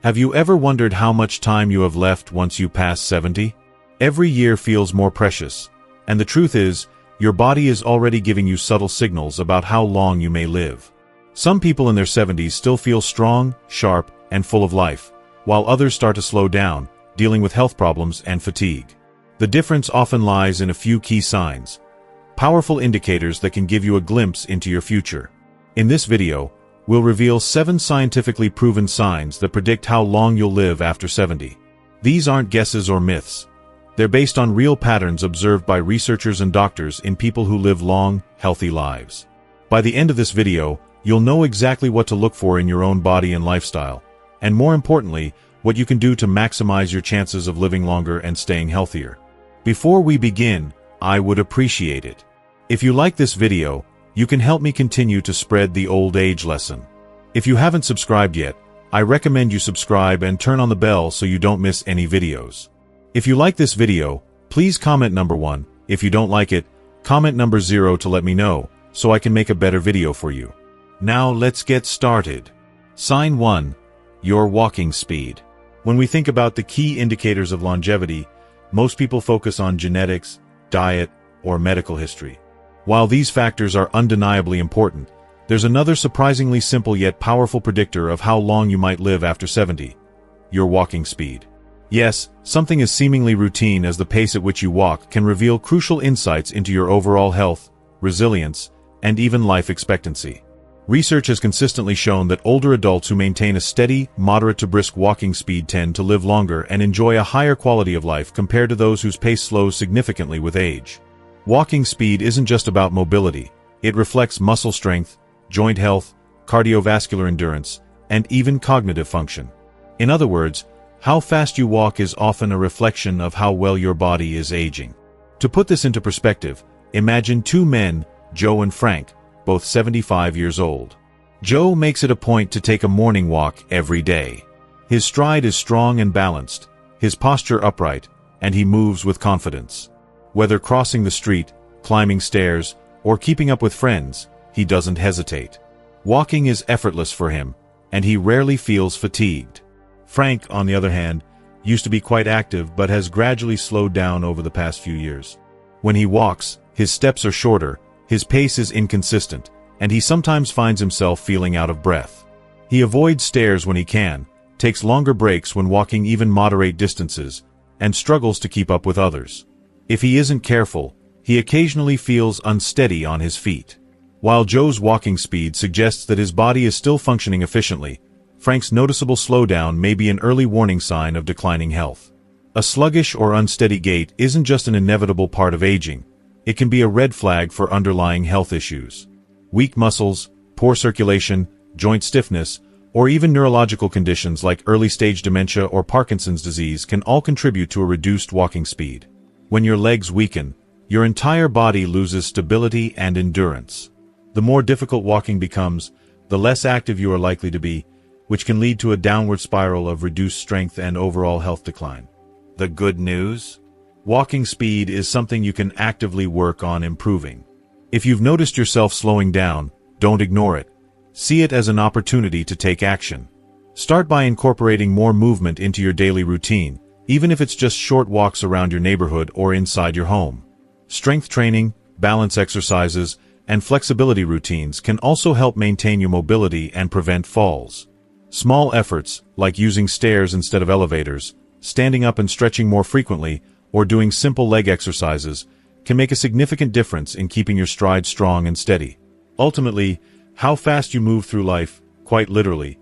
Have you ever wondered how much time you have left once you pass 70? Every year feels more precious, and the truth is, your body is already giving you subtle signals about how long you may live. Some people in their 70s still feel strong, sharp, and full of life, while others start to slow down, dealing with health problems and fatigue. The difference often lies in a few key signs, powerful indicators that can give you a glimpse into your future. In this video, we'll reveal 7 scientifically proven signs that predict how long you'll live after 70. These aren't guesses or myths. They're based on real patterns observed by researchers and doctors in people who live long, healthy lives. By the end of this video, you'll know exactly what to look for in your own body and lifestyle, and more importantly, what you can do to maximize your chances of living longer and staying healthier. Before we begin, I would appreciate it if you like this video. You can help me continue to spread the old age lesson. If you haven't subscribed yet, I recommend you subscribe and turn on the bell so you don't miss any videos. If you like this video, please comment number 1. If you don't like it, comment number 0 to let me know, so I can make a better video for you. Now let's get started. Sign 1. Your walking speed. When we think about the key indicators of longevity, most people focus on genetics, diet, or medical history. While these factors are undeniably important, there's another surprisingly simple yet powerful predictor of how long you might live after 70. Your walking speed. Yes, something as seemingly routine as the pace at which you walk can reveal crucial insights into your overall health, resilience, and even life expectancy. Research has consistently shown that older adults who maintain a steady, moderate to brisk walking speed tend to live longer and enjoy a higher quality of life compared to those whose pace slows significantly with age. Walking speed isn't just about mobility. It reflects muscle strength, joint health, cardiovascular endurance, and even cognitive function. In other words, how fast you walk is often a reflection of how well your body is aging. To put this into perspective, imagine 2 men, Joe and Frank, both 75 years old. Joe makes it a point to take a morning walk every day. His stride is strong and balanced, his posture upright, and he moves with confidence. Whether crossing the street, climbing stairs, or keeping up with friends, he doesn't hesitate. Walking is effortless for him, and he rarely feels fatigued. Frank, on the other hand, used to be quite active but has gradually slowed down over the past few years. When he walks, his steps are shorter, his pace is inconsistent, and he sometimes finds himself feeling out of breath. He avoids stairs when he can, takes longer breaks when walking even moderate distances, and struggles to keep up with others. If he isn't careful, he occasionally feels unsteady on his feet. While Joe's walking speed suggests that his body is still functioning efficiently, Frank's noticeable slowdown may be an early warning sign of declining health. A sluggish or unsteady gait isn't just an inevitable part of aging. It can be a red flag for underlying health issues. Weak muscles, poor circulation, joint stiffness, or even neurological conditions like early-stage dementia or Parkinson's disease can all contribute to a reduced walking speed. When your legs weaken, your entire body loses stability and endurance. The more difficult walking becomes, the less active you are likely to be, which can lead to a downward spiral of reduced strength and overall health decline. The good news? Walking speed is something you can actively work on improving. If you've noticed yourself slowing down, don't ignore it. See it as an opportunity to take action. Start by incorporating more movement into your daily routine, even if it's just short walks around your neighborhood or inside your home. Strength training, balance exercises, and flexibility routines can also help maintain your mobility and prevent falls. Small efforts, like using stairs instead of elevators, standing up and stretching more frequently, or doing simple leg exercises, can make a significant difference in keeping your stride strong and steady. Ultimately, how fast you move through life, quite literally,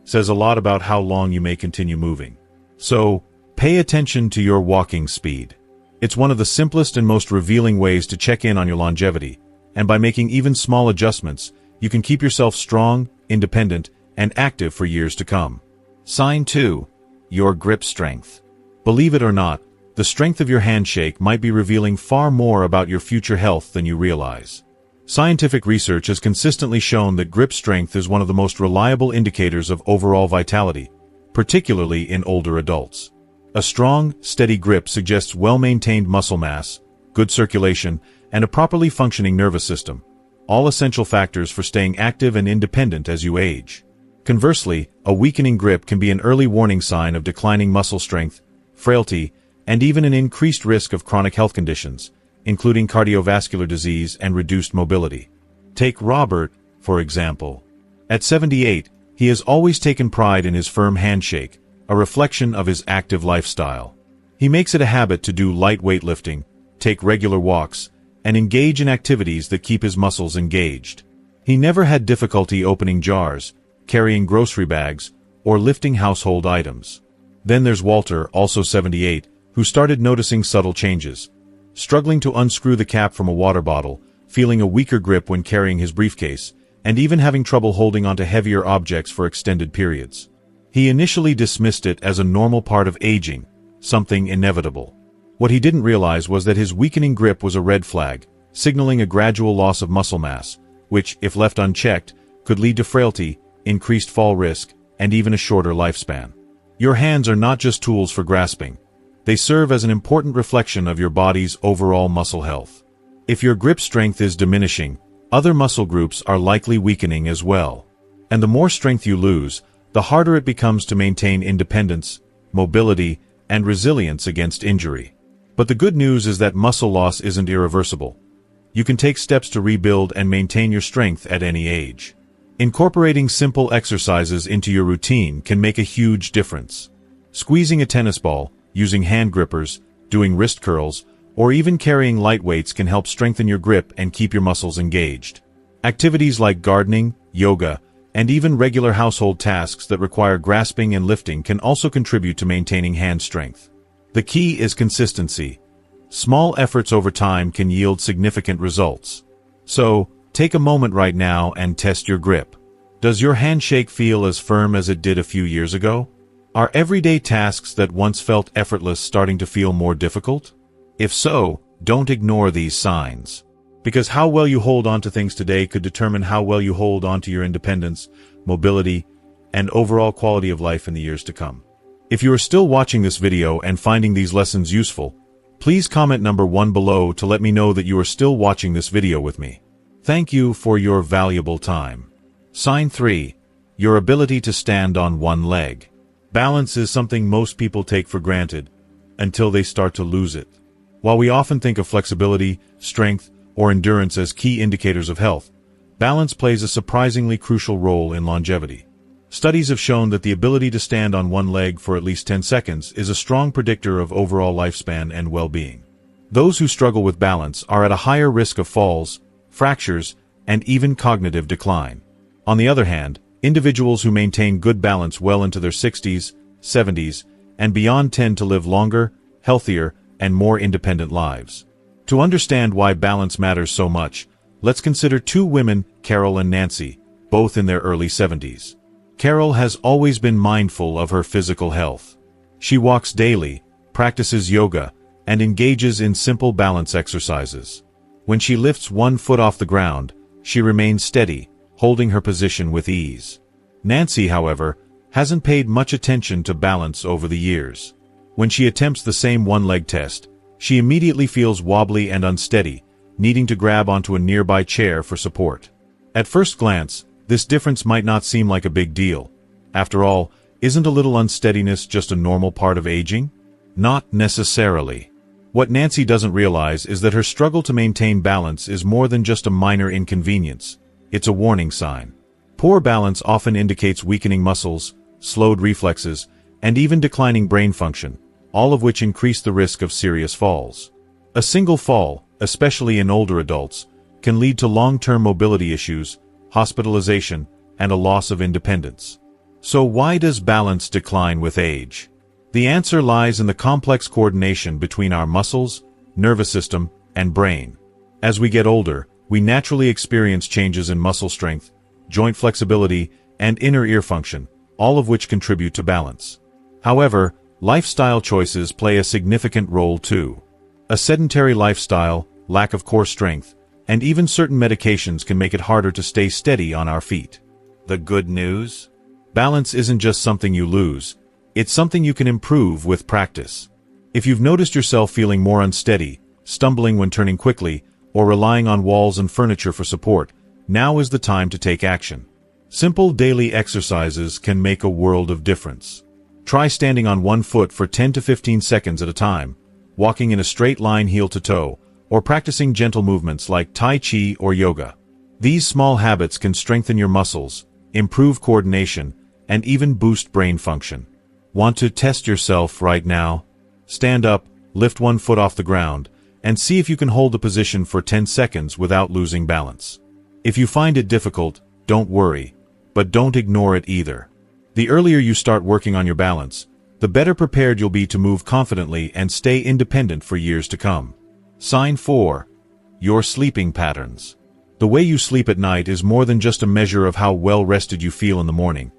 says a lot about how long you may continue moving. So, pay attention to your walking speed. It's one of the simplest and most revealing ways to check in on your longevity, and by making even small adjustments, you can keep yourself strong, independent, and active for years to come. Sign 2. Your grip strength. Believe it or not, the strength of your handshake might be revealing far more about your future health than you realize. Scientific research has consistently shown that grip strength is one of the most reliable indicators of overall vitality, particularly in older adults. A strong, steady grip suggests well-maintained muscle mass, good circulation, and a properly functioning nervous system, all essential factors for staying active and independent as you age. Conversely, a weakening grip can be an early warning sign of declining muscle strength, frailty, and even an increased risk of chronic health conditions, including cardiovascular disease and reduced mobility. Take Robert, for example. At 78, he has always taken pride in his firm handshake, a reflection of his active lifestyle. He makes it a habit to do light weightlifting, take regular walks, and engage in activities that keep his muscles engaged. He never had difficulty opening jars, carrying grocery bags, or lifting household items. Then there's Walter, also 78, who started noticing subtle changes, struggling to unscrew the cap from a water bottle, feeling a weaker grip when carrying his briefcase, and even having trouble holding onto heavier objects for extended periods. He initially dismissed it as a normal part of aging, something inevitable. What he didn't realize was that his weakening grip was a red flag, signaling a gradual loss of muscle mass, which, if left unchecked, could lead to frailty, increased fall risk, and even a shorter lifespan. Your hands are not just tools for grasping. They serve as an important reflection of your body's overall muscle health. If your grip strength is diminishing, other muscle groups are likely weakening as well. And the more strength you lose, the harder it becomes to maintain independence, mobility, and resilience against injury. But the good news is that muscle loss isn't irreversible. You can take steps to rebuild and maintain your strength at any age. Incorporating simple exercises into your routine can make a huge difference. Squeezing a tennis ball, using hand grippers, doing wrist curls, or even carrying light weights can help strengthen your grip and keep your muscles engaged. Activities like gardening, yoga, and even regular household tasks that require grasping and lifting can also contribute to maintaining hand strength. The key is consistency. Small efforts over time can yield significant results. So, take a moment right now and test your grip. Does your handshake feel as firm as it did a few years ago? Are everyday tasks that once felt effortless starting to feel more difficult? If so, don't ignore these signs. Because how well you hold on to things today could determine how well you hold on to your independence, mobility, and overall quality of life in the years to come. If you are still watching this video and finding these lessons useful, please comment number 1 below to let me know that you are still watching this video with me. Thank you for your valuable time. Sign 3. Your ability to stand on one leg. Balance is something most people take for granted, until they start to lose it. While we often think of flexibility, strength, or endurance as key indicators of health, balance plays a surprisingly crucial role in longevity. Studies have shown that the ability to stand on one leg for at least 10 seconds is a strong predictor of overall lifespan and well-being. Those who struggle with balance are at a higher risk of falls, fractures, and even cognitive decline. On the other hand, individuals who maintain good balance well into their 60s, 70s, and beyond tend to live longer, healthier, and more independent lives. To understand why balance matters so much, let's consider 2 women, Carol and Nancy, both in their early 70s. Carol has always been mindful of her physical health. She walks daily, practices yoga, and engages in simple balance exercises. When she lifts one foot off the ground, she remains steady, holding her position with ease. Nancy, however, hasn't paid much attention to balance over the years. When she attempts the same one-leg test, she immediately feels wobbly and unsteady, needing to grab onto a nearby chair for support. At first glance, this difference might not seem like a big deal. After all, isn't a little unsteadiness just a normal part of aging? Not necessarily. What Nancy doesn't realize is that her struggle to maintain balance is more than just a minor inconvenience. It's a warning sign. Poor balance often indicates weakening muscles, slowed reflexes, and even declining brain function, all of which increase the risk of serious falls. A single fall, especially in older adults, can lead to long-term mobility issues, hospitalization, and a loss of independence. So why does balance decline with age? The answer lies in the complex coordination between our muscles, nervous system, and brain. As we get older, we naturally experience changes in muscle strength, joint flexibility, and inner ear function, all of which contribute to balance. However, lifestyle choices play a significant role too. A sedentary lifestyle, lack of core strength, and even certain medications can make it harder to stay steady on our feet. The good news? Balance isn't just something you lose, it's something you can improve with practice. If you've noticed yourself feeling more unsteady, stumbling when turning quickly, or relying on walls and furniture for support, now is the time to take action. Simple daily exercises can make a world of difference. Try standing on one foot for 10 to 15 seconds at a time, walking in a straight line heel to toe, or practicing gentle movements like Tai Chi or yoga. These small habits can strengthen your muscles, improve coordination, and even boost brain function. Want to test yourself right now? Stand up, lift one foot off the ground, and see if you can hold the position for 10 seconds without losing balance. If you find it difficult, don't worry, but don't ignore it either. The earlier you start working on your balance, the better prepared you'll be to move confidently and stay independent for years to come. Sign 4. Your sleeping patterns. The way you sleep at night is more than just a measure of how well rested you feel in the morning.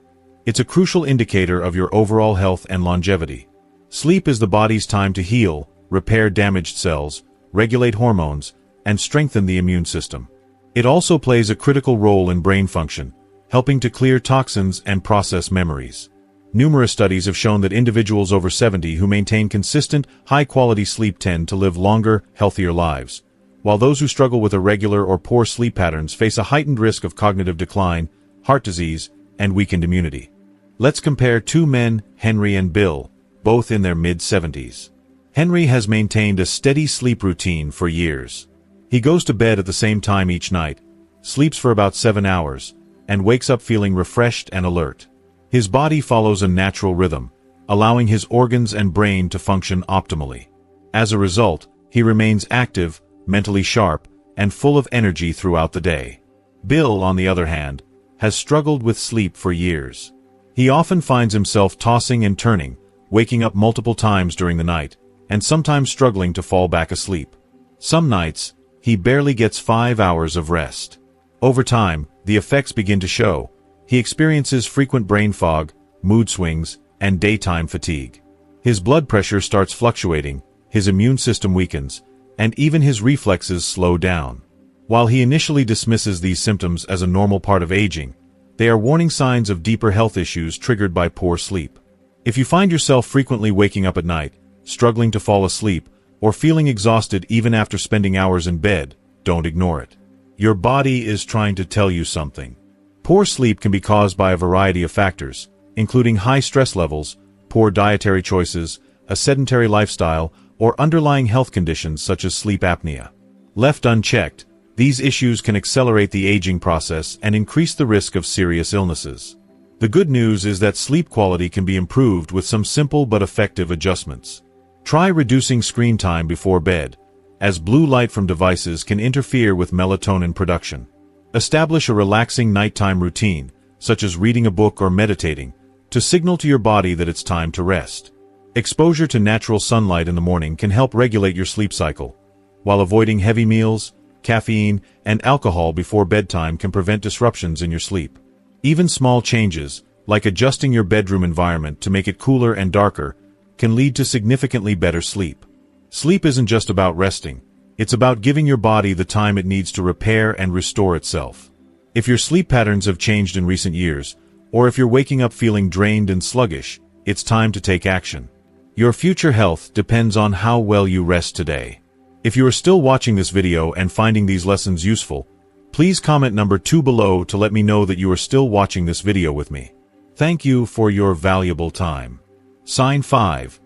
It's a crucial indicator of your overall health and longevity. Sleep is the body's time to heal, repair damaged cells, regulate hormones, and strengthen the immune system. It also plays a critical role in brain function, helping to clear toxins and process memories. Numerous studies have shown that individuals over 70 who maintain consistent, high-quality sleep tend to live longer, healthier lives, while those who struggle with irregular or poor sleep patterns face a heightened risk of cognitive decline, heart disease, and weakened immunity. Let's compare two men, Henry and Bill, both in their mid-70s. Henry has maintained a steady sleep routine for years. He goes to bed at the same time each night, sleeps for about 7 hours, and wakes up feeling refreshed and alert. His body follows a natural rhythm, allowing his organs and brain to function optimally. As a result, he remains active, mentally sharp, and full of energy throughout the day. Bill, on the other hand, has struggled with sleep for years. He often finds himself tossing and turning, waking up multiple times during the night, and sometimes struggling to fall back asleep. Some nights, he barely gets 5 hours of rest. Over time, the effects begin to show. He experiences frequent brain fog, mood swings, and daytime fatigue. His blood pressure starts fluctuating, his immune system weakens, and even his reflexes slow down. While he initially dismisses these symptoms as a normal part of aging, they are warning signs of deeper health issues triggered by poor sleep. If you find yourself frequently waking up at night, struggling to fall asleep, or feeling exhausted even after spending hours in bed, don't ignore it. Your body is trying to tell you something. Poor sleep can be caused by a variety of factors, including high stress levels, poor dietary choices, a sedentary lifestyle, or underlying health conditions such as sleep apnea. Left unchecked, these issues can accelerate the aging process and increase the risk of serious illnesses. The good news is that sleep quality can be improved with some simple but effective adjustments. Try reducing screen time before bed, as blue light from devices can interfere with melatonin production. Establish a relaxing nighttime routine, such as reading a book or meditating, to signal to your body that it's time to rest. Exposure to natural sunlight in the morning can help regulate your sleep cycle, while avoiding heavy meals, caffeine, and alcohol before bedtime can prevent disruptions in your sleep. Even small changes, like adjusting your bedroom environment to make it cooler and darker, can lead to significantly better sleep. Sleep isn't just about resting. It's about giving your body the time it needs to repair and restore itself. If your sleep patterns have changed in recent years, or if you're waking up feeling drained and sluggish, it's time to take action. Your future health depends on how well you rest today. If you are still watching this video and finding these lessons useful, please comment number 2 below to let me know that you are still watching this video with me. Thank you for your valuable time. Sign 5.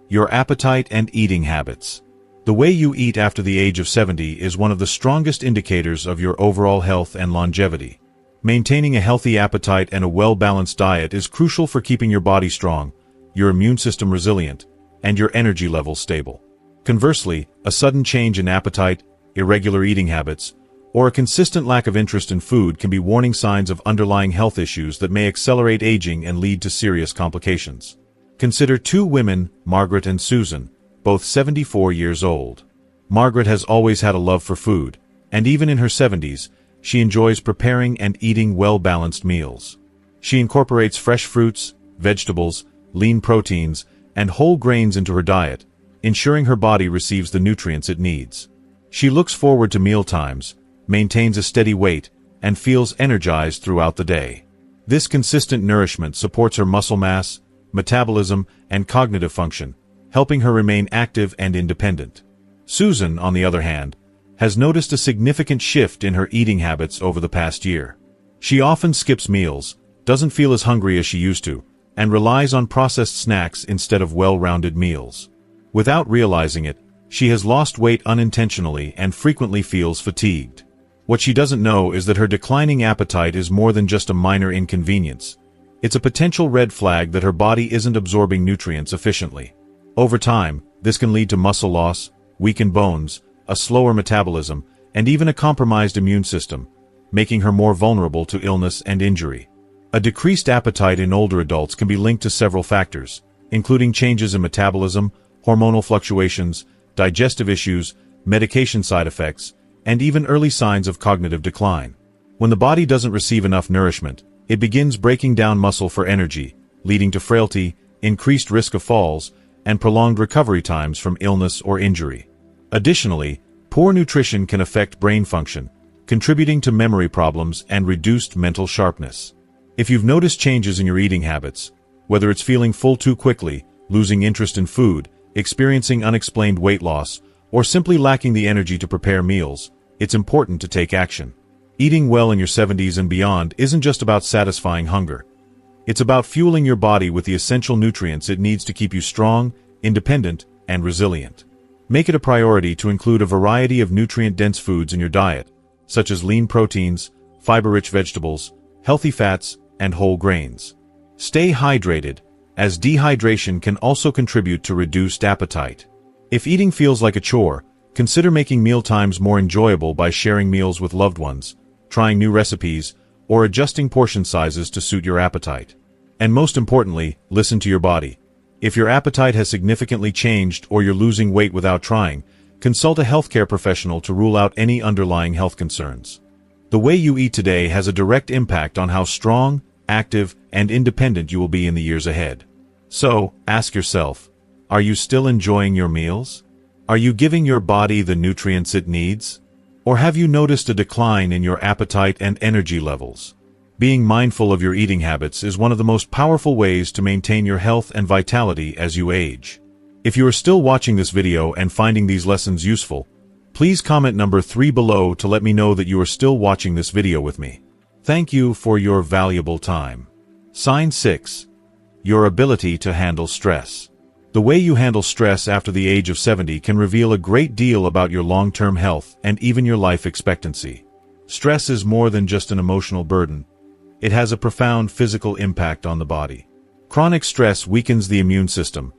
Your appetite and eating habits. The way you eat after the age of 70 is one of the strongest indicators of your overall health and longevity. Maintaining a healthy appetite and a well-balanced diet is crucial for keeping your body strong, your immune system resilient, and your energy levels stable. Conversely, a sudden change in appetite, irregular eating habits, or a consistent lack of interest in food can be warning signs of underlying health issues that may accelerate aging and lead to serious complications. Consider two women, Margaret and Susan, both 74 years old. Margaret has always had a love for food, and even in her 70s, she enjoys preparing and eating well-balanced meals. She incorporates fresh fruits, vegetables, lean proteins, and whole grains into her diet, ensuring her body receives the nutrients it needs. She looks forward to mealtimes, maintains a steady weight, and feels energized throughout the day. This consistent nourishment supports her muscle mass, metabolism, and cognitive function, helping her remain active and independent. Susan, on the other hand, has noticed a significant shift in her eating habits over the past year. She often skips meals, doesn't feel as hungry as she used to, and relies on processed snacks instead of well-rounded meals. Without realizing it, she has lost weight unintentionally and frequently feels fatigued. What she doesn't know is that her declining appetite is more than just a minor inconvenience. It's a potential red flag that her body isn't absorbing nutrients efficiently. Over time, this can lead to muscle loss, weakened bones, a slower metabolism, and even a compromised immune system, making her more vulnerable to illness and injury. A decreased appetite in older adults can be linked to several factors, including changes in metabolism, hormonal fluctuations, digestive issues, medication side effects, and even early signs of cognitive decline. When the body doesn't receive enough nourishment, it begins breaking down muscle for energy, leading to frailty, increased risk of falls, and prolonged recovery times from illness or injury. Additionally, poor nutrition can affect brain function, contributing to memory problems and reduced mental sharpness. If you've noticed changes in your eating habits, whether it's feeling full too quickly, losing interest in food, experiencing unexplained weight loss, or simply lacking the energy to prepare meals, it's important to take action. Eating well in your 70s and beyond isn't just about satisfying hunger. It's about fueling your body with the essential nutrients it needs to keep you strong, independent, and resilient. Make it a priority to include a variety of nutrient-dense foods in your diet, such as lean proteins, fiber-rich vegetables, healthy fats, and whole grains. Stay hydrated, as dehydration can also contribute to reduced appetite. If eating feels like a chore, consider making mealtimes more enjoyable by sharing meals with loved ones, trying new recipes, or adjusting portion sizes to suit your appetite. And most importantly, listen to your body. If your appetite has significantly changed or you're losing weight without trying, consult a healthcare professional to rule out any underlying health concerns. The way you eat today has a direct impact on how strong, active, and independent you will be in the years ahead. So, ask yourself, are you still enjoying your meals? Are you giving your body the nutrients it needs? Or have you noticed a decline in your appetite and energy levels? Being mindful of your eating habits is one of the most powerful ways to maintain your health and vitality as you age. If you are still watching this video and finding these lessons useful, please comment number 3 below to let me know that you are still watching this video with me. Thank you for your valuable time. Sign 6. Your ability to handle stress. The way you handle stress after the age of 70 can reveal a great deal about your long-term health and even your life expectancy. Stress is more than just an emotional burden. It has a profound physical impact on the body. Chronic stress weakens the immune system,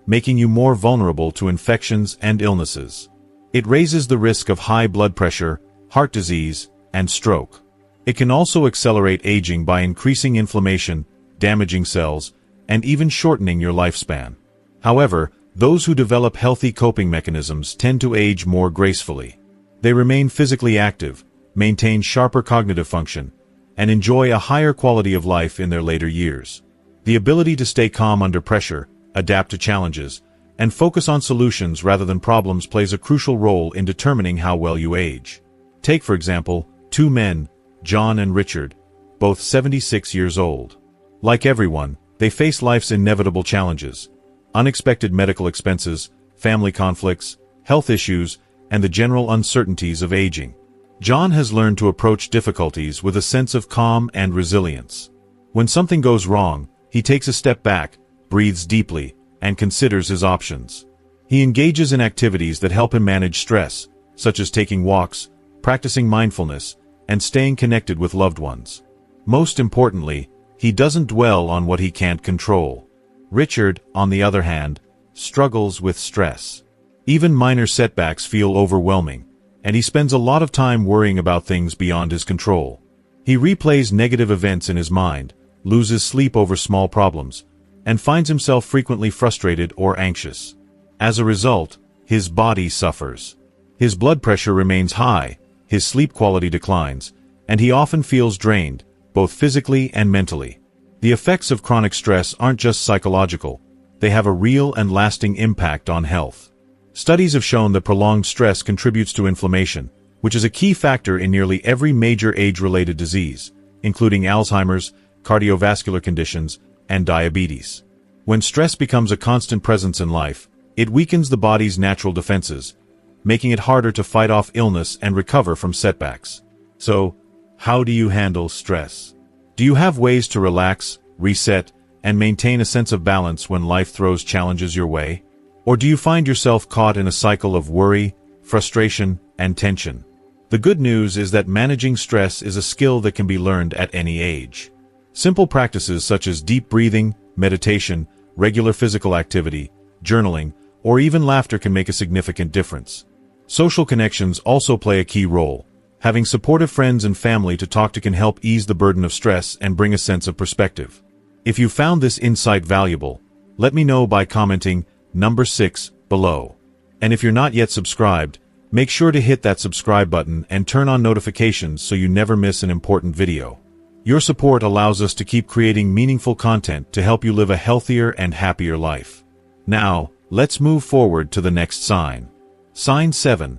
making you more vulnerable to infections and illnesses. It raises the risk of high blood pressure, heart disease, and stroke. It can also accelerate aging by increasing inflammation, damaging cells, and even shortening your lifespan. However, those who develop healthy coping mechanisms tend to age more gracefully. They remain physically active, maintain sharper cognitive function, and enjoy a higher quality of life in their later years. The ability to stay calm under pressure, adapt to challenges, and focus on solutions rather than problems plays a crucial role in determining how well you age. Take, for example, 2 men, John and Richard, both 76 years old. Like everyone, they face life's inevitable challenges: unexpected medical expenses, family conflicts, health issues, and the general uncertainties of aging. John has learned to approach difficulties with a sense of calm and resilience. When something goes wrong, he takes a step back, breathes deeply, and considers his options. He engages in activities that help him manage stress, such as taking walks, practicing mindfulness, and staying connected with loved ones. Most importantly, he doesn't dwell on what he can't control. Richard, on the other hand, struggles with stress. Even minor setbacks feel overwhelming, and he spends a lot of time worrying about things beyond his control. He replays negative events in his mind, loses sleep over small problems, and finds himself frequently frustrated or anxious. As a result, his body suffers. His blood pressure remains high, his sleep quality declines, and he often feels drained, both physically and mentally. The effects of chronic stress aren't just psychological, they have a real and lasting impact on health. Studies have shown that prolonged stress contributes to inflammation, which is a key factor in nearly every major age-related disease, including Alzheimer's, cardiovascular conditions, and diabetes. When stress becomes a constant presence in life, it weakens the body's natural defenses, making it harder to fight off illness and recover from setbacks. So, How do you handle stress? Do you have ways to relax, reset, and maintain a sense of balance when life throws challenges your way? Or do you find yourself caught in a cycle of worry, frustration, and tension? The good news is that managing stress is a skill that can be learned at any age. Simple practices such as deep breathing, meditation, regular physical activity, journaling, or even laughter can make a significant difference. Social connections also play a key role. Having supportive friends and family to talk to can help ease the burden of stress and bring a sense of perspective. If you found this insight valuable, let me know by commenting number 6 below. And if you're not yet subscribed, make sure to hit that subscribe button and turn on notifications so you never miss an important video. Your support allows us to keep creating meaningful content to help you live a healthier and happier life. Now, let's move forward to the next sign. Sign 7.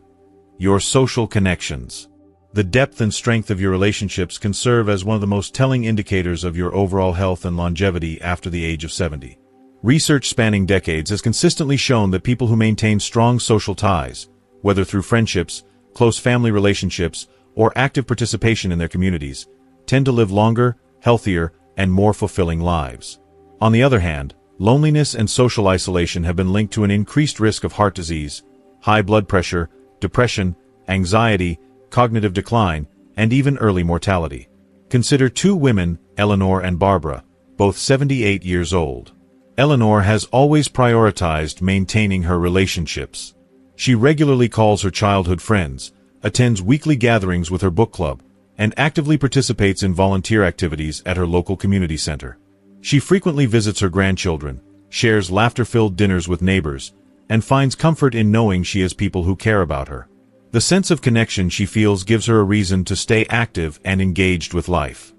Your social connections. The depth and strength of your relationships can serve as one of the most telling indicators of your overall health and longevity after the age of 70. Research spanning decades has consistently shown that people who maintain strong social ties, whether through friendships, close family relationships, or active participation in their communities, tend to live longer, healthier, and more fulfilling lives. On the other hand, loneliness and social isolation have been linked to an increased risk of heart disease, high blood pressure, depression, anxiety, cognitive decline, and even early mortality. Consider two women, Eleanor and Barbara, both 78 years old. Eleanor has always prioritized maintaining her relationships. She regularly calls her childhood friends, attends weekly gatherings with her book club, and actively participates in volunteer activities at her local community center. She frequently visits her grandchildren, shares laughter-filled dinners with neighbors, and finds comfort in knowing she has people who care about her. The sense of connection she feels gives her a reason to stay active and engaged with life.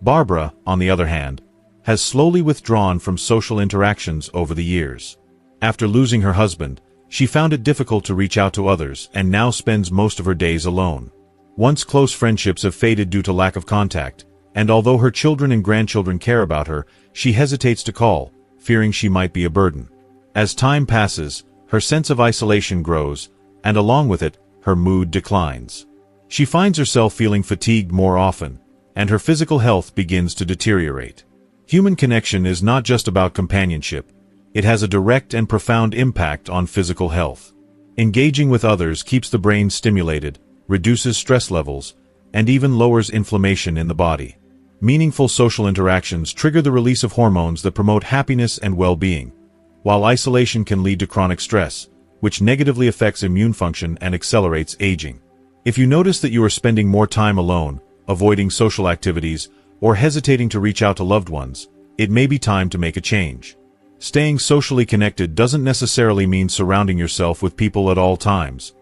Barbara, on the other hand, has slowly withdrawn from social interactions over the years. After losing her husband, she found it difficult to reach out to others and now spends most of her days alone. Once close friendships have faded due to lack of contact, and although her children and grandchildren care about her, she hesitates to call, fearing she might be a burden. As time passes, her sense of isolation grows, and along with it, her mood declines. She finds herself feeling fatigued more often, and her physical health begins to deteriorate. Human connection is not just about companionship. It has a direct and profound impact on physical health. Engaging with others keeps the brain stimulated, reduces stress levels, and even lowers inflammation in the body. Meaningful social interactions trigger the release of hormones that promote happiness and well-being, while isolation can lead to chronic stress, which negatively affects immune function and accelerates aging. If you notice that you are spending more time alone, avoiding social activities, or hesitating to reach out to loved ones, it may be time to make a change. Staying socially connected doesn't necessarily mean surrounding yourself with people at all times.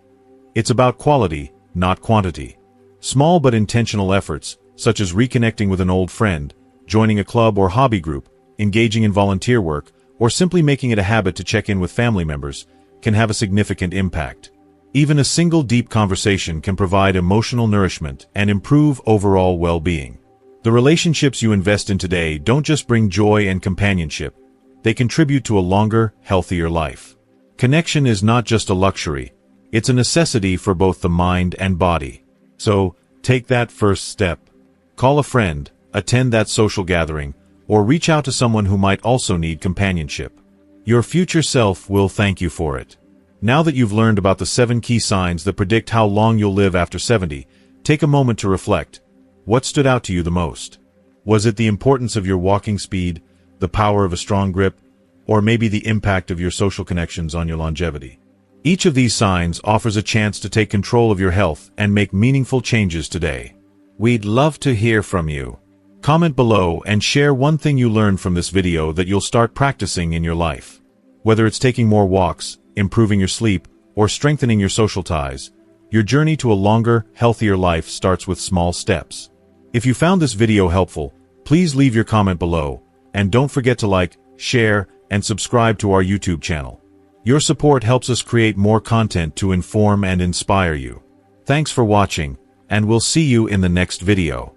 It's about quality, not quantity. Small but intentional efforts, such as reconnecting with an old friend, joining a club or hobby group, engaging in volunteer work, or simply making it a habit to check in with family members, can have a significant impact. Even a single deep conversation can provide emotional nourishment and improve overall well-being. The relationships you invest in today don't just bring joy and companionship, they contribute to a longer, healthier life. Connection is not just a luxury, it's a necessity for both the mind and body. So, take that first step. Call a friend, attend that social gathering, or reach out to someone who might also need companionship. Your future self will thank you for it. Now that you've learned about the 7 key signs that predict how long you'll live after 70, take a moment to reflect. What stood out to you the most? Was it the importance of your walking speed, the power of a strong grip, or maybe the impact of your social connections on your longevity? Each of these signs offers a chance to take control of your health and make meaningful changes today. We'd love to hear from you. Comment below and share one thing you learned from this video that you'll start practicing in your life. Whether it's taking more walks, improving your sleep, or strengthening your social ties, your journey to a longer, healthier life starts with small steps. If you found this video helpful, please leave your comment below, and don't forget to like, share, and subscribe to our YouTube channel. Your support helps us create more content to inform and inspire you. Thanks for watching, and we'll see you in the next video.